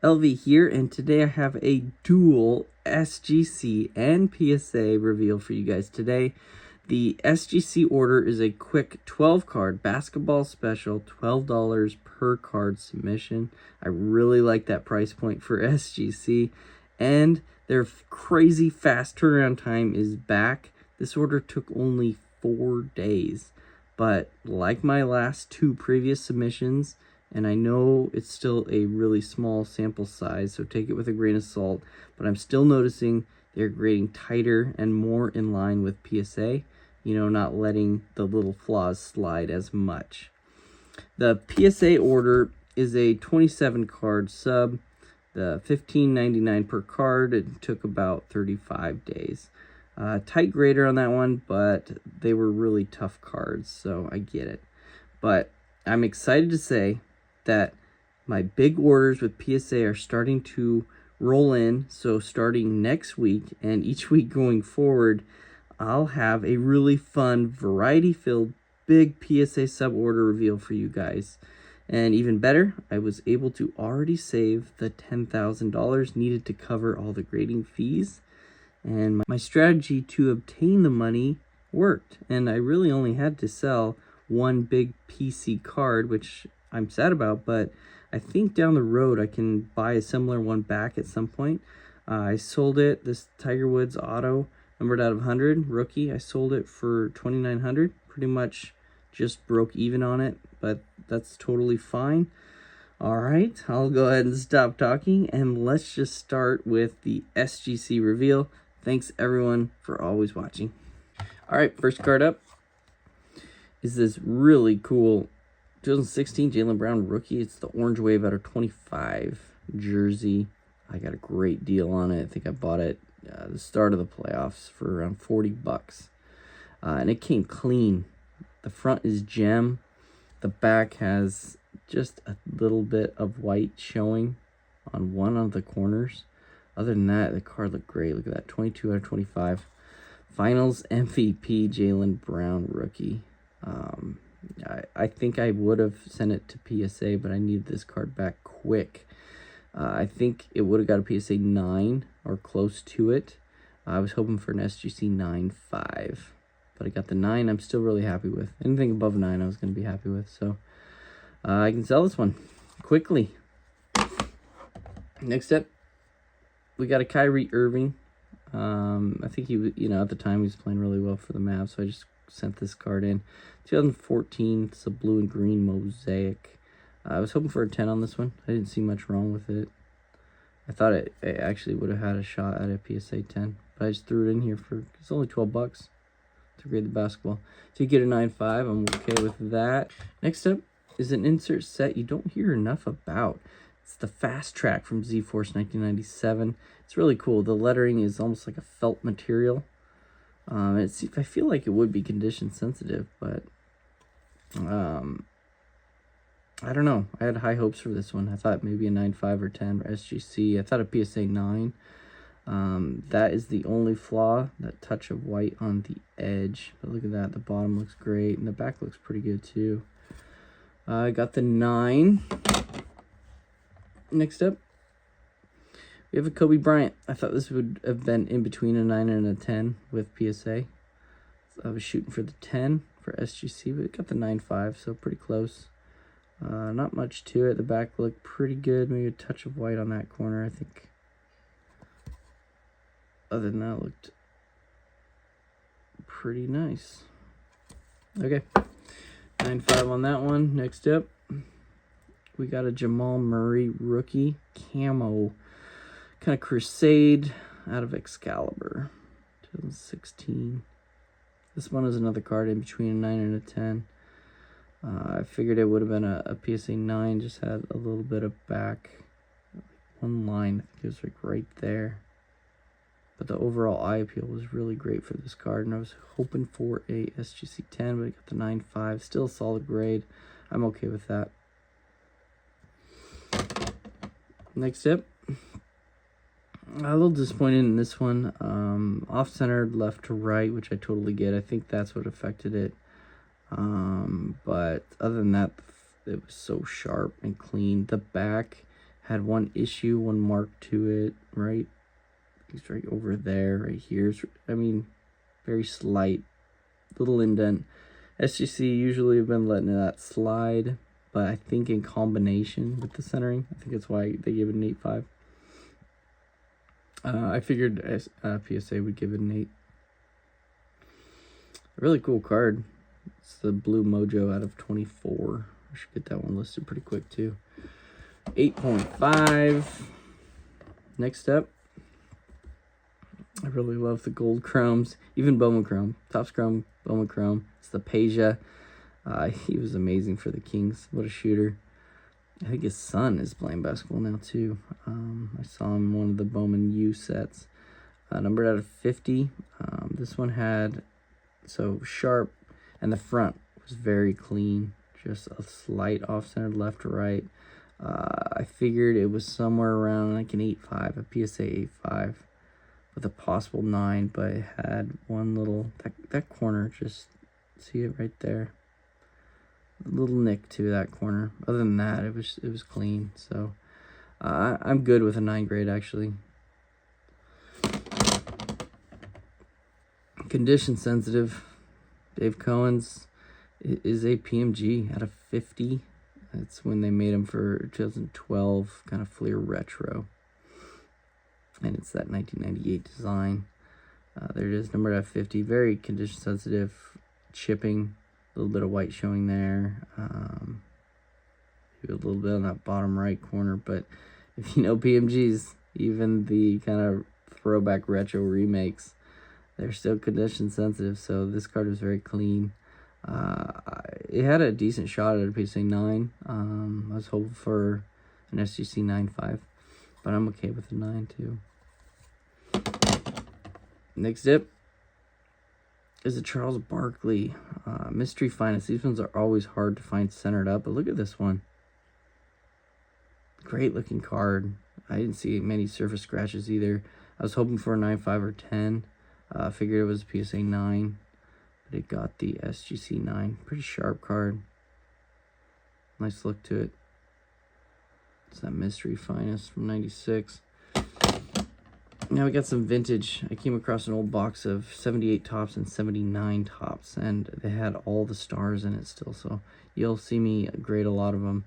LV here, and today I have a dual SGC and PSA reveal for you guys today. The SGC order is a quick 12-card basketball special, $12 per card submission. I really like that price point for SGC, and their crazy fast turnaround time is back. This order took only 4 days, but like my last two previous submissions, and I know it's still a really small sample size, so take it with a grain of salt, but I'm still noticing they're grading tighter and more in line with PSA, not letting the little flaws slide as much. The PSA order is a 27-card sub, the $15.99 per card. It took about 35 days. Tight grader on that one, but they were really tough cards, so I get it. But I'm excited to say that my big orders with PSA are starting to roll in. So starting next week and each week going forward, I'll have a really fun, variety-filled, big PSA sub order reveal for you guys. And even better, I was able to already save the $10,000 needed to cover all the grading fees. And my strategy to obtain the money worked. And I really only had to sell one big PC card, which I'm sad about, but I think down the road I can buy a similar one back at some point. I sold it, this Tiger Woods auto, numbered out of 100, rookie. I sold it for $2,900, pretty much just broke even on it, but that's totally fine. All right, I'll go ahead and stop talking, and let's just start with the SGC reveal. Thanks everyone for always watching. All right, first card up is this really cool 2016 Jaylen Brown rookie. It's the Orange Wave out of 25 jersey. I got a great deal on it. I think I bought it the start of the playoffs for around 40 bucks. And it came clean. The front is gem. The back has just a little bit of white showing on one of the corners. Other than that, the card looked great. Look at that, 22 out of 25. Finals MVP Jaylen Brown rookie. I think I would have sent it to PSA, but I needed this card back quick. I think it would have got a PSA 9 or close to it. I was hoping for an SGC 9.5, but I got the 9 I'm still really happy with. Anything above 9 I was going to be happy with, so I can sell this one quickly. Next up, we got a Kyrie Irving. I think he was, at the time he was playing really well for the Mavs, so I just sent this card in. 2014, it's a blue and green mosaic. I was hoping for a 10 on this one. I didn't see much wrong with it. I thought it actually would have had a shot at a PSA 10, but I just threw it in here for, it's only 12 bucks to grade the basketball. So you get a 9.5, I'm okay with that. Next up is an insert set you don't hear enough about. It's the Fast Track from Z-Force 1997. It's really cool. The lettering is almost like a felt material. I feel like it would be condition sensitive, but I don't know. I had high hopes for this one. I thought maybe a 9.5 or 10 for SGC. I thought a PSA 9. That is the only flaw, that touch of white on the edge. But look at that. The bottom looks great, and the back looks pretty good too. I got the 9. Next up, we have a Kobe Bryant. I thought this would have been in between a 9 and a 10 with PSA. So I was shooting for the 10 for SGC, but it got the 9.5, so pretty close. Not much to it. The back looked pretty good. Maybe a touch of white on that corner, I think. Other than that, it looked pretty nice. Okay, 9.5 on that one. Next up, we got a Jamal Murray rookie camo. Kind of Crusade out of Excalibur, 2016. This one is another card in between a 9 and a 10. I figured it would have been a PSA 9, just had a little bit of back. One line, I think it was like right there. But the overall eye appeal was really great for this card, and I was hoping for a SGC 10, but I got the 9.5. Still a solid grade. I'm okay with that. Next up, a little disappointed in this one. Off-centered left to right, which I totally get. I think that's what affected it. But other than that, it was so sharp and clean. The back Had one issue, one mark to it, right? It's right over there, right here. I mean, very slight, little indent. SGC usually have been letting that slide, but I think in combination with the centering, I think that's why they gave it an 8.5. I figured PSA would give it an 8. A really cool card. It's the Blue Mojo out of 24. I should get that one listed pretty quick too. 8.5. Next up, I really love the gold chromes, even Bowman chrome, Topps chrome, Bowman chrome. It's the Peja. He was amazing for the Kings. What a shooter. I think his son is playing basketball now too. I saw him in one of the Bowman U sets. Numbered out of 50. This one had, so sharp, and the front was very clean. Just a slight off-centered left to right. I figured it was somewhere around like an 8.5, a PSA 8.5 with a possible 9, but it had one little, that corner, just see it right there. A little nick to that corner. Other than that, it was clean. So I'm good with a 9 grade actually. Condition sensitive. Dave Cohen's is a PMG out of 50. That's when they made them for 2012 kind of Fleer retro. And it's that 1998 design. There it is, numbered out of 50. Very condition sensitive. Chipping. A little bit of white showing there. A little bit on that bottom right corner. But if you know PMGs, even the kind of throwback retro remakes, they're still condition sensitive. So this card is very clean. It had a decent shot at a PSA 9. I was hoping for an SGC 9.5, but I'm okay with the 9 too. Next up is the Charles Barkley Mystery Finest. These ones are always hard to find centered up, but look at this one. Great looking card. I didn't see many surface scratches either. I was hoping for a 9.5 or 10. Figured it was a PSA 9, but it got the SGC 9. Pretty sharp card. Nice look to it. It's that Mystery Finest from 96. Now we got some vintage. I came across an old box of 78 tops and 79 tops, and they had all the stars in it still, so you'll see me grade a lot of them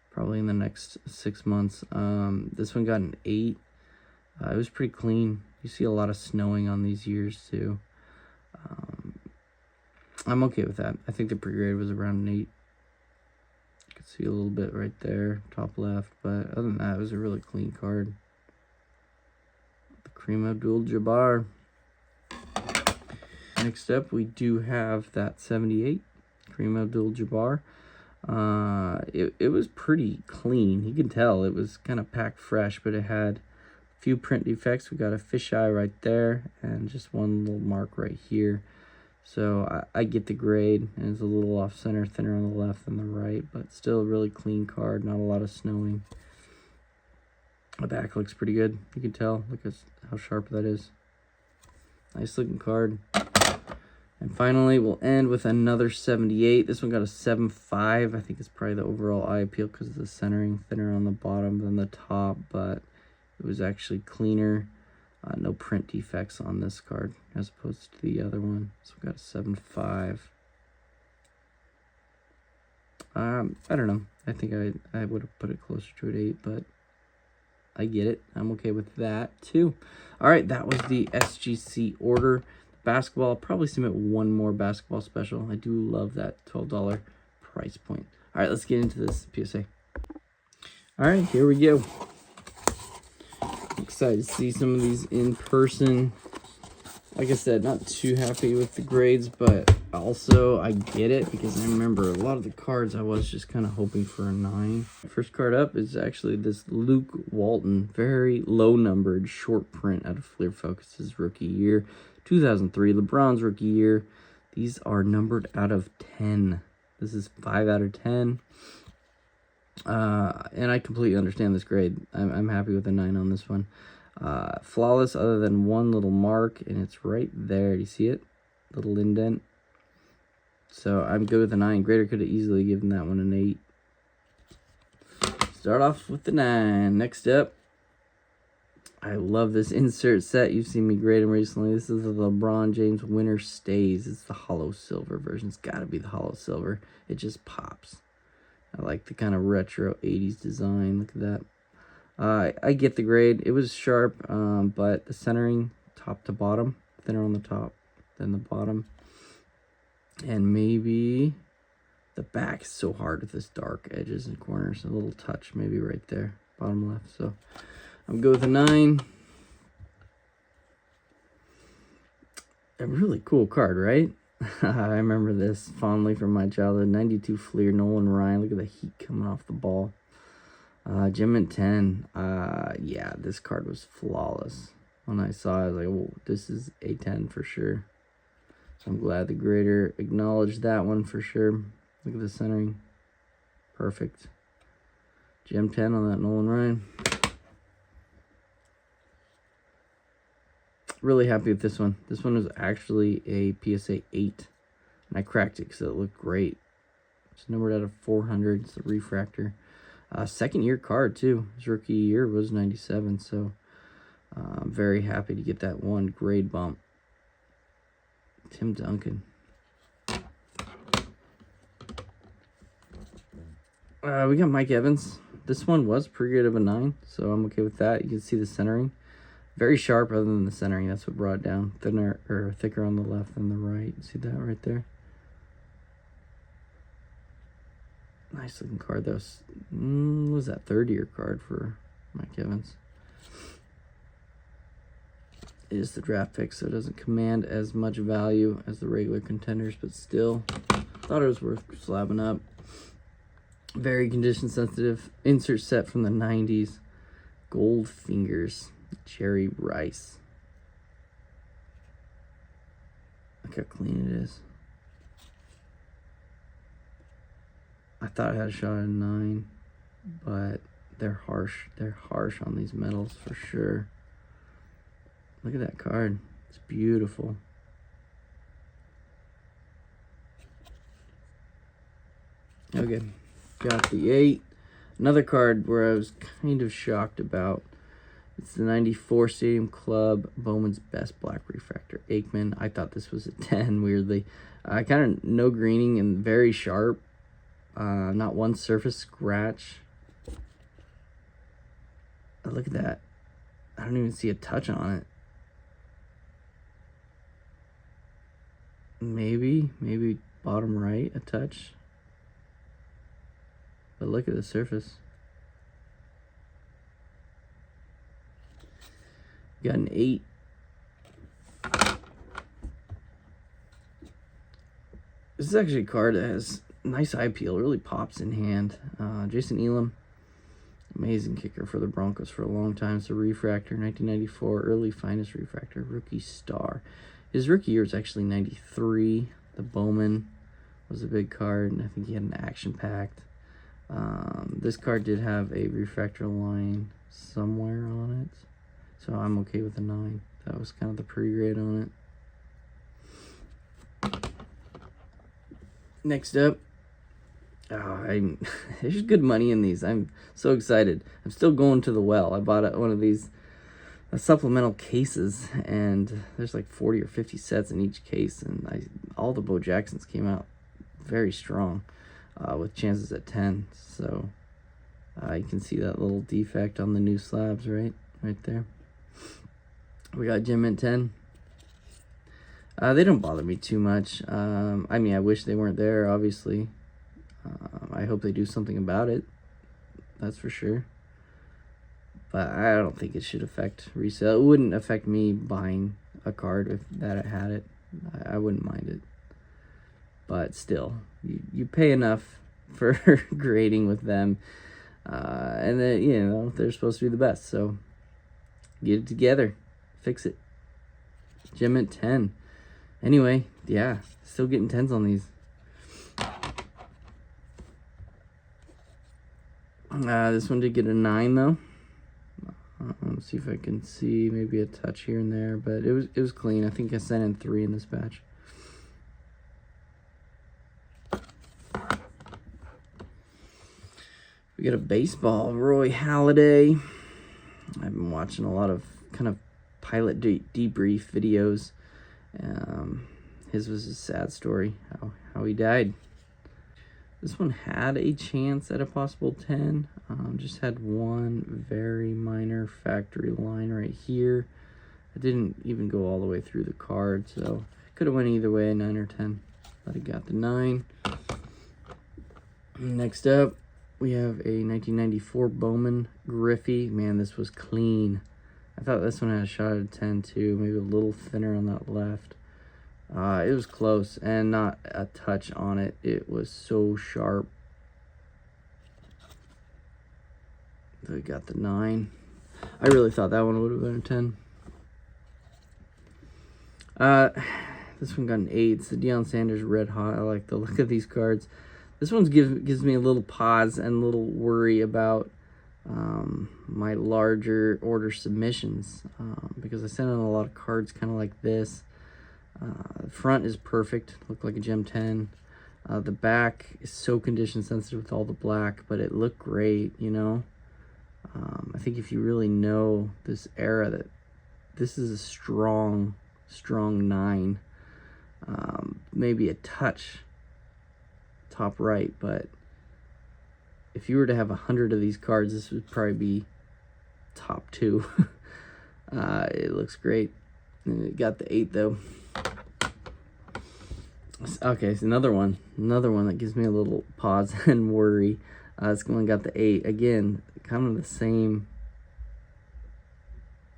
probably in the next 6 months. This one got an 8. It was pretty clean. You see a lot of snowing on these years too. I'm okay with that. I think the pre-grade was around an 8. You can see a little bit right there, top left, but other than that, it was a really clean card. Kareem Abdul-Jabbar. Next up, we do have that 78, Kareem Abdul-Jabbar. It was pretty clean. You can tell it was kind of packed fresh, but it had a few print defects. We got a fisheye right there and just one little mark right here. So I get the grade, and it's a little off center, thinner on the left than the right, but still a really clean card. Not a lot of snowing. The back looks pretty good. You can tell. Look at how sharp that is. Nice looking card. And finally, we'll end with another 78. This one got a 7.5. I think it's probably the overall eye appeal because of the centering. Thinner on the bottom than the top, but it was actually cleaner. No print defects on this card as opposed to the other one. So we got a 7.5. I don't know. I think I would have put it closer to an 8, but I get it. I'm okay with that too. All right, that was the SGC order. Basketball, I'll probably submit one more basketball special. I do love that $12 price point. All right, let's get into this PSA. All right, here we go. Excited to see some of these in person. Like I said, not too happy with the grades, but also I get it because I remember a lot of the cards I was just kind of hoping for a 9. First card up is actually this Luke Walton, very low numbered short print out of Fleer Focus's rookie year, 2003, LeBron's rookie year. These are numbered out of 10. This is 5 out of 10. And I completely understand this grade. I'm happy with a 9 on this one. Flawless other than one little mark, and it's right there. You see it? Little indent. So I'm good with a 9. Grader could have easily given that one an 8. Start off with the 9. Next up, I love this insert set. You've seen me grade them recently. This is the LeBron James Winter Stays. It's the hollow silver version. It's got to be the hollow silver. It just pops. I like the kind of retro 80s design. Look at that. I get the grade. It was sharp, but the centering, top to bottom, thinner on the top than the bottom. And maybe the back is so hard with this dark edges and corners. A little touch maybe right there, bottom left. So I'm good with a 9. A really cool card, right? I remember this fondly from my childhood. 92 Fleer, Nolan Ryan. Look at the heat coming off the ball. Gem at 10. Yeah, this card was flawless. When I saw it, I was like, oh, this is a 10 for sure. So I'm glad the grader acknowledged that one for sure. Look at the centering. Perfect. Gem 10 on that Nolan Ryan. Really happy with this one. This one was actually a PSA 8. And I cracked it because it looked great. It's numbered out of 400. It's the refractor. Second year card too. His rookie year was 97. So I'm very happy to get that one grade bump. Tim Duncan. We got Mike Evans. This one was pretty good of a 9, so I'm okay with that. You can see the centering. Very sharp other than the centering. That's what brought it down. Thinner or thicker on the left than the right. See that right there? Nice looking card though. What was that, 3rd-year card for Mike Evans? It is the draft pick, so it doesn't command as much value as the regular contenders, but still thought it was worth slapping up. Very condition sensitive. Insert set from the 90s. Gold Fingers. Jerry Rice. Look how clean it is. I thought I had a shot at a 9, but they're harsh. They're harsh on these metals for sure. Look at that card. It's beautiful. Okay, got the 8. Another card where I was kind of shocked about. It's the 94 Stadium Club Bowman's Best Black Refractor. Aikman. I thought this was a 10, weirdly. Kind of no greening and very sharp. Not one surface scratch. Look at that. I don't even see a touch on it. Maybe bottom right, a touch. But look at the surface. Got an 8. This is actually a card that has nice eye peel. Really pops in hand. Jason Elam. Amazing kicker for the Broncos for a long time. It's a refractor, 1994, early finest refractor, rookie star. His rookie year was actually 93. The Bowman was a big card, and I think he had an action packed. This card did have a refractor line somewhere on it, so I'm okay with a 9. That was kind of the pre-grade on it. Next up, there's good money in these. I'm so excited. I'm still going to the well. I bought one of these supplemental cases, and there's like 40 or 50 sets in each case, and all the Bo Jacksons came out very strong with chances at 10. So you can see that little defect on the new slabs right there. We got Jim at 10. They don't bother me too much. I mean, I wish they weren't there, obviously. I hope they do something about it. That's for sure. But I don't think it should affect resale. It wouldn't affect me buying a card if that had it. I wouldn't mind it. But still, you pay enough for grading with them. And then, you know, they're supposed to be the best. So get it together. Fix it. Jim at 10. Anyway, yeah, still getting 10s on these. This one did get a 9 though. Let's see if I can see maybe a touch here and there, but it was clean. I think I sent in 3 in this batch. We got a baseball, Roy Halladay. I've been watching a lot of kind of pilot debrief videos. His was a sad story, how he died. This one had a chance at a possible 10. Just had one very minor factory line right here. I didn't even go all the way through the card, so could have went either way, 9 or 10. But I got the 9. Next up, we have a 1994 Bowman Griffey. Man, this was clean. I thought this one had a shot at 10 too, maybe a little thinner on that left. It was close and not a touch on it. It was so sharp. So we got the 9. I really thought that one would have been a 10. This one got an 8. It's the Deion Sanders Red Hot. I like the look of these cards. This one gives me a little pause and a little worry about my larger order submissions because I sent in a lot of cards kind of like this. The front is perfect, looked like a Gem 10. The back is so condition sensitive with all the black, but it looked great, you know. I think if you really know this era, that this is a strong 9. Maybe a touch top right, but if you were to have 100 of these cards, this would probably be top 2. It looks great. And it got the 8 though. Okay, so another one that gives me a little pause and worry. This one got the 8 again. Kind of the same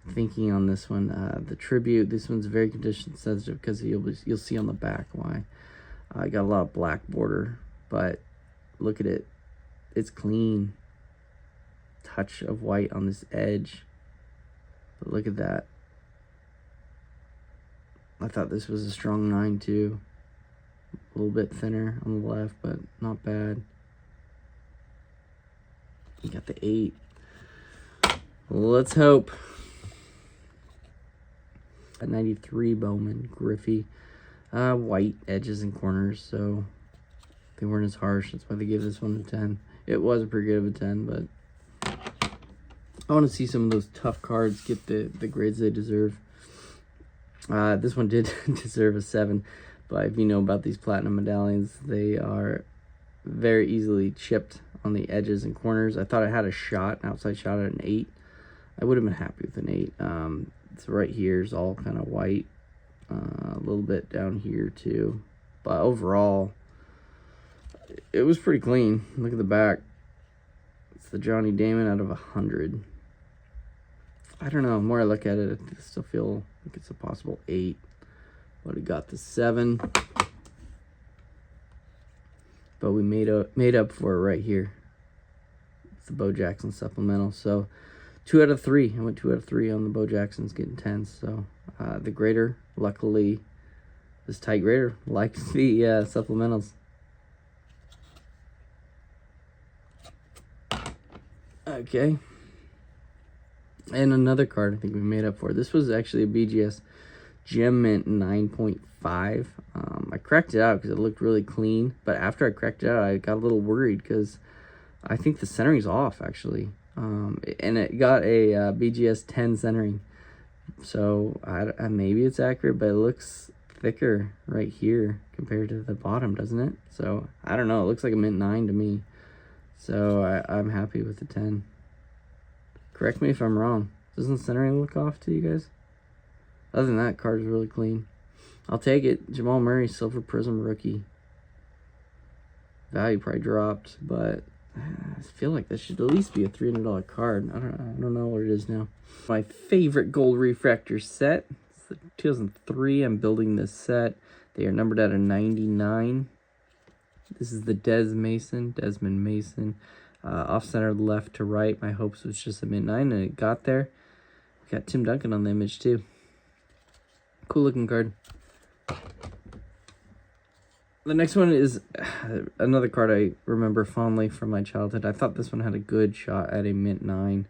thinking on this one. The tribute. This one's very condition sensitive because you'll see on the back why. I got a lot of black border, but look at it. It's clean. Touch of white on this edge. But look at that. I thought this was a strong 9 too. A little bit thinner on the left, but not bad. You got the 8. Let's hope. A 93 Bowman Griffey. White edges and corners, so they weren't as harsh. That's why they gave this one a 10. It was a pretty good of a 10, but I want to see some of those tough cards get the grades they deserve. This one did deserve a 7, but if you know about these platinum medallions, they are very easily chipped on the edges and corners. I thought it had a shot, an outside shot at an 8. I would have been happy with an 8. So right here is all kind of white. A little bit down here too, but overall it was pretty clean. Look at the back. It's the Johnny Damon out of 100. I don't know, the more I look at it, I still feel like it's a possible 8, but it got the 7, but we made up for it right here. It's the Bo Jackson supplemental. So 2 out of 3. I went 2 out of 3 on the Bo Jacksons getting 10s. So the grader, luckily, this tight grader likes the supplementals. Okay. And another card I think we made up for. This was actually a BGS Gem Mint 9.5. I cracked it out because it looked really clean. But after I cracked it out, I got a little worried because I think the centering's off, actually. And it got a BGS 10 centering. So maybe it's accurate, but it looks thicker right here compared to the bottom, doesn't it? So I don't know. It looks like a Mint 9 to me. So I'm happy with the 10. Correct me if I'm wrong. Doesn't centering look off to you guys? Other than that, card is really clean. I'll take it. Jamal Murray, Silver Prism rookie. Value probably dropped, but I feel like this should at least be a $300 card. I don't know what it is now. My favorite gold refractor set. It's the 2003. I'm building this set. They are numbered out of 99. This is the Desmond Mason. Off-center left to right. My hopes was just a Mint 9, and it got there. We got Tim Duncan on the image, too. Cool looking card. The next one is another card I remember fondly from my childhood. I thought this one had a good shot at a Mint 9.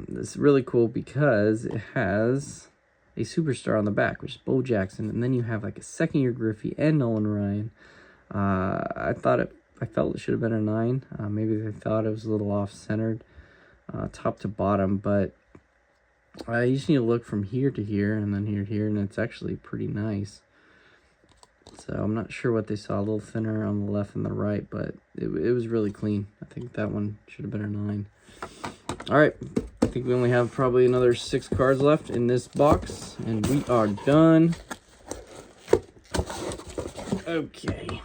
This is really cool because it has a superstar on the back, which is Bo Jackson, and then you have like a second-year Griffey and Nolan Ryan. I thought it I felt it should have been a 9. Maybe they thought it was a little off-centered, top to bottom, but you just need to look from here to here and then here to here, and it's actually pretty nice. So I'm not sure what they saw, a little thinner on the left and the right, but it was really clean. I think that one should have been a 9. All right, I think we only have probably another 6 cards left in this box, and we are done. Okay.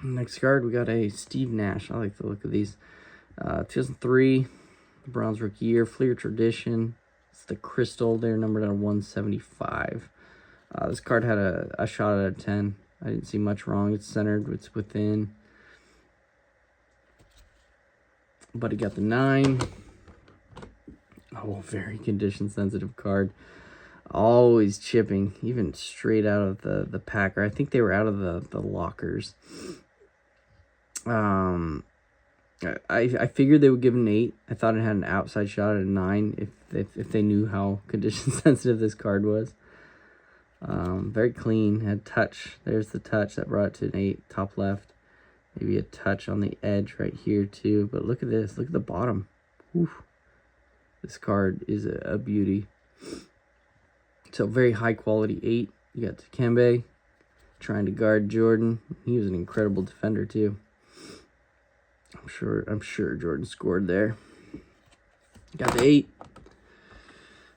Next card, we got a Steve Nash. I like the look of these. 2003, Browns rookie year, Fleer Tradition. It's the crystal. They're numbered at 175. This card had a shot at a 10. I didn't see much wrong. It's centered. It's within. But he got the 9. Oh, very condition sensitive card. Always chipping, even straight out of the packer. I think they were out of the lockers. I figured they would give an 8. I thought it had an outside shot at a 9 if they knew how condition sensitive this card was. Very clean, had touch. There's the touch that brought it to an 8, top left. Maybe a touch on the edge right here too. But look at this, look at the bottom. Whew. This card is a beauty. So very high quality 8. You got Dikembe trying to guard Jordan. He was an incredible defender too. I'm sure Jordan scored there. Got the 8.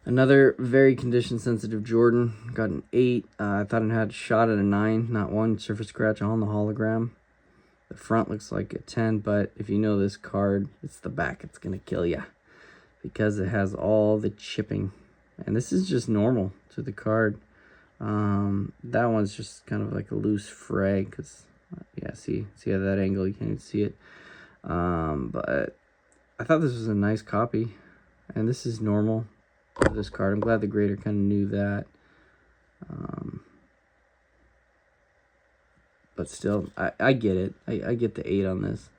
Another very condition sensitive Jordan. Got an 8. I thought it had a shot at a 9, not one surface scratch on the hologram. The front looks like a 10, but if you know this card, it's the back. It's gonna kill ya because it has all the chipping, and this is just normal to the card. That one's just kind of like a loose fray because yeah, see at that angle you can't even see it. But I thought this was a nice copy, and this is normal for this card. I'm glad the grader kind of knew that. But still, I get it. I get the 8 on this.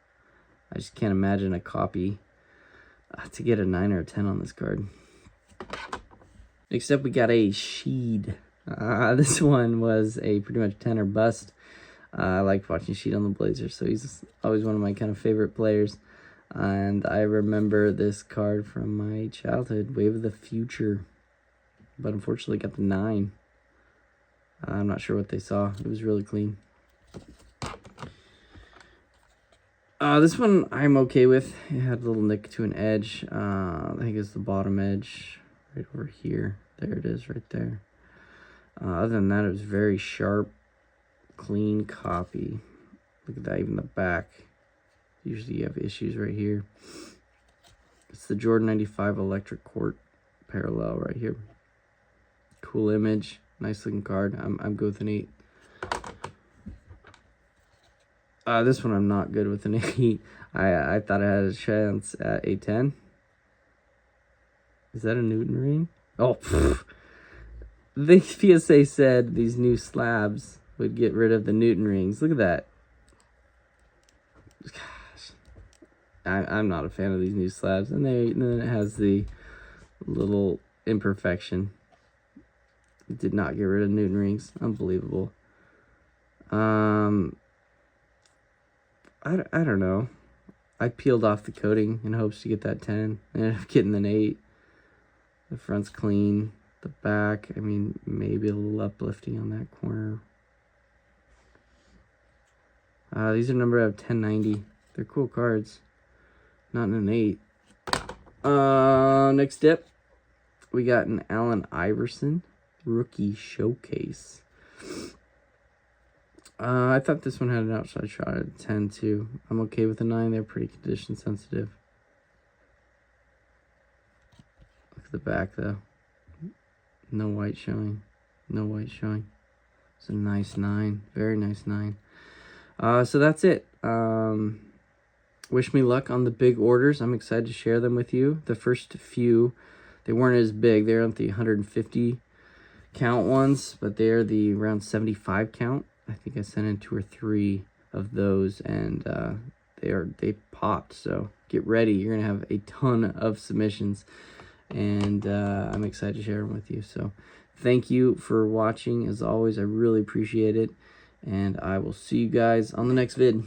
I just can't imagine a copy to get a 9 or a 10 on this card. Next up, we got a Sheed. This one was a pretty much 10 or bust. I like watching Sheed on the Blazers, so he's always one of my kind of favorite players. And I remember this card from my childhood, Wave of the Future. But unfortunately got the 9. I'm not sure what they saw. It was really clean. This one I'm okay with. It had a little nick to an edge. I think it's the bottom edge right over here. There it is right there. Other than that, it was very sharp, clean copy. Look at that, even the back. Usually you have issues right here. It's the Jordan 95 Electric Court parallel right here. Cool image. Nice looking card. I'm good with an 8. This one I'm not good with an 8. I thought I had a chance at a 10. Is that a Newton ring? Oh, pfft. The PSA said these new slabs would get rid of the Newton rings. Look at that. Gosh, I'm not a fan of these new slabs. And then it has the little imperfection. It did not get rid of Newton rings. Unbelievable. I don't know. I peeled off the coating in hopes to get that 10. I ended up getting an 8. The front's clean. The back, I mean, maybe a little uplifting on that corner. These are numbered out of 1090. They're cool cards. Not in an 8. Next step, we got an Allen Iverson rookie showcase. I thought this one had an outside shot at a 10 too. I'm okay with a 9. They're pretty condition sensitive. Look at the back though. No white showing. No white showing. It's a nice 9. Very nice 9. So that's it. Wish me luck on the big orders. I'm excited to share them with you. The first few, they weren't as big. They're at the 150 count ones, but they're the around 75 count. I think I sent in 2 or 3 of those, and they popped. So get ready. You're gonna have a ton of submissions, and I'm excited to share them with you. So thank you for watching. As always, I really appreciate it, And I will see you guys on the next vid.